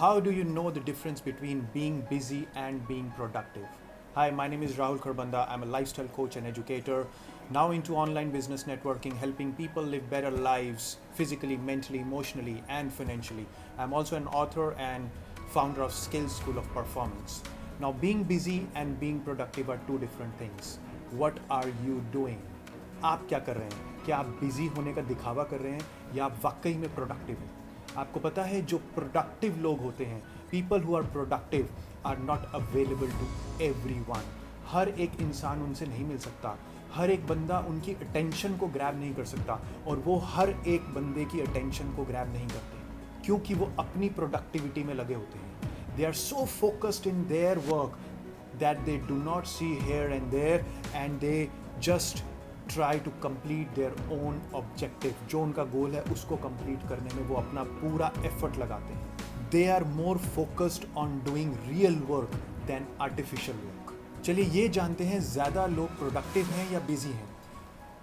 How do you know the difference between being busy and being productive? Hi, my name is Rahul Kharbanda. I'm a lifestyle coach and educator, now into online business networking, helping people live better lives physically, mentally, emotionally, and financially. I'm also an author and founder of Skills School of Performance. Now, being busy and being productive are two different things. What are you doing? आप क्या कर रहे हैं? क्या आप busy होने का दिखावा कर रहे हैं या आप वाकई में प्रोडक्टिव हैं? आपको पता है जो प्रोडक्टिव लोग होते हैं, people who are productive are not available to everyone. हर एक इंसान उनसे नहीं मिल सकता, हर एक बंदा उनकी अटेंशन को ग्रैब नहीं कर सकता और वो हर एक बंदे की अटेंशन को ग्रैब नहीं करते क्योंकि वो अपनी प्रोडक्टिविटी में लगे होते हैं। They are so focused in their work that they do not see here and there and they just try to complete their own objective. जो उनका गोल है उसको कंप्लीट करने में वो अपना पूरा एफर्ट लगाते हैं। They are more focused on doing real work than artificial work. चलिए ये जानते हैं ज़्यादा लोग प्रोडक्टिव हैं या बिजी हैं।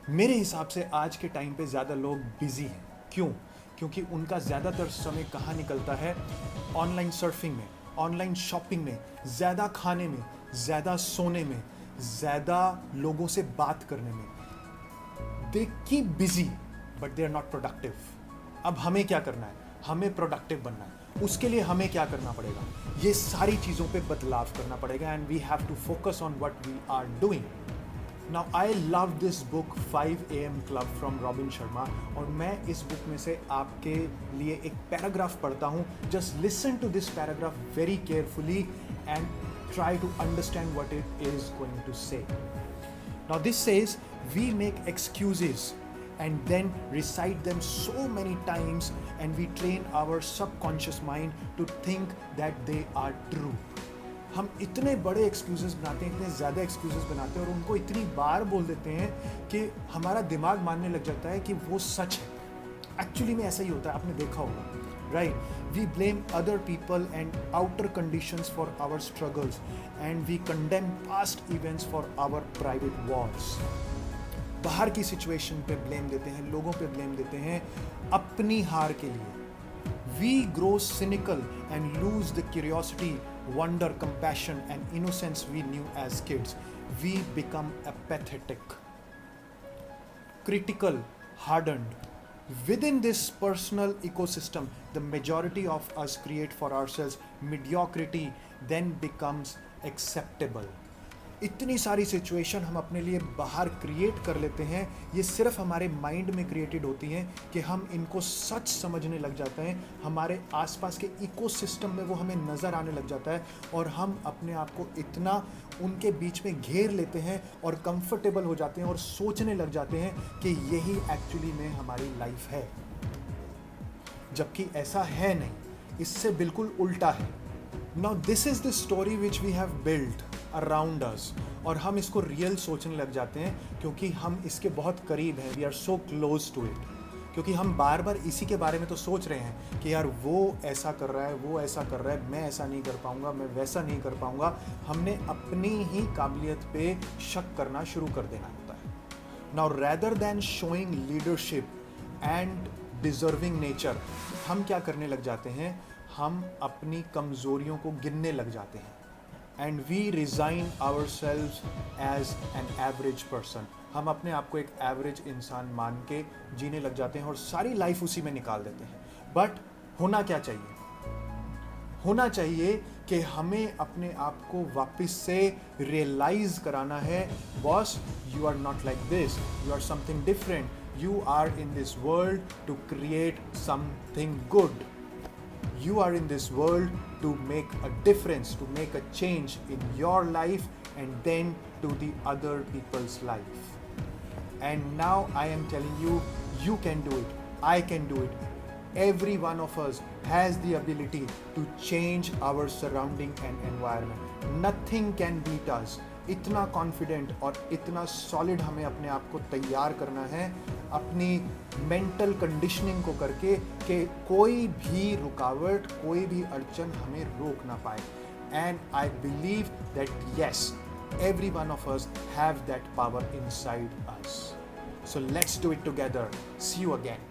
मेरे हिसाब से आज के टाइम पे ज़्यादा लोग बिजी हैं। क्यों? क्योंकि उनका ज़्यादातर समय कहाँ निकलता है? ऑनलाइन सर्फिंग में, ऑनलाइन शॉपिंग में, ज़्यादा खाने में, ज़्यादा सोने में, ज़्यादा लोगों से बात करने में। They keep busy, but they are not productive. अब हमें क्या करना है? हमें प्रोडक्टिव बनना है। उसके लिए हमें क्या करना पड़ेगा? ये सारी चीज़ों पे बदलाव करना पड़ेगा and we have to focus on what we are doing. Now I love this book 5 AM Club from Robin Sharma और मैं इस बुक में से आपके लिए एक पैराग्राफ पढ़ता हूँ. Just listen to this paragraph very carefully and try to understand what it is going to say. Now this says, we make excuses and then recite them so many times and we train our subconscious mind to think that they are true. हम इतने बड़े excuses बनाते हैं, इतने ज़्यादा excuses बनाते हैं और उनको इतनी बार बोल देते हैं कि हमारा दिमाग मानने लग जाता है कि वो सच है। एक्चुअली में ऐसा ही होता है, आपने देखा होगा, right? We blame other people and outer conditions for our struggles and we condemn past events for our private wars. बाहर की सिचुएशन पे ब्लेम देते हैं, लोगों पे ब्लेम देते हैं अपनी हार के लिए। We grow cynical and lose the curiosity, wonder, compassion and innocence we knew as kids. We become apathetic, critical, hardened. Within this personal ecosystem, the majority of us create for ourselves mediocrity, then becomes acceptable. इतनी सारी situation हम अपने लिए बाहर create कर लेते हैं, ये सिर्फ हमारे माइंड में क्रिएटेड होती हैं कि हम इनको सच समझने लग जाते हैं। हमारे आसपास के इकोसिस्टम में वो हमें नज़र आने लग जाता है और हम अपने आप को इतना उनके बीच में घेर लेते हैं और कंफर्टेबल हो जाते हैं और सोचने लग जाते हैं कि यही एक्चुअली में हमारी लाइफ है, जबकि ऐसा है नहीं, इससे बिल्कुल उल्टा है। Now this is the story which we have built around us और हम इसको रियल सोचने लग जाते हैं क्योंकि हम इसके बहुत करीब हैं। We are so close to it, क्योंकि हम बार बार इसी के बारे में तो सोच रहे हैं कि यार वो ऐसा कर रहा है, वो ऐसा कर रहा है, मैं ऐसा नहीं कर पाऊंगा, मैं वैसा नहीं कर पाऊंगा। हमने अपनी ही काबिलियत पे शक करना शुरू कर देना होता है। Now rather than showing leadership and deserving nature, हम क्या करने लग जाते हैं? हम अपनी कमज़ोरियों को गिनने लग जाते हैं and we resign ourselves as an average person. हम अपने आप को एक एवरेज इंसान मान के जीने लग जाते हैं और सारी लाइफ उसी में निकाल देते हैं। बट होना क्या चाहिए? होना चाहिए कि हमें अपने आप को वापस से रियलाइज कराना है, boss you are not like this, you are something different, you are in this world to create something good. You are in this world to make a difference, to make a change in your life and then to the other people's life. And now I am telling you, you can do it. I can do it. Every one of us has the ability to change our surrounding and environment. Nothing can beat us. इतना confident और इतना solid हमें अपने आप को तैयार करना है अपनी मेंटल कंडीशनिंग को करके कि कोई भी रुकावट, कोई भी अड़चन हमें रोक ना पाए। And I believe that yes, every one of us have that power inside us. So let's do it together. See you again.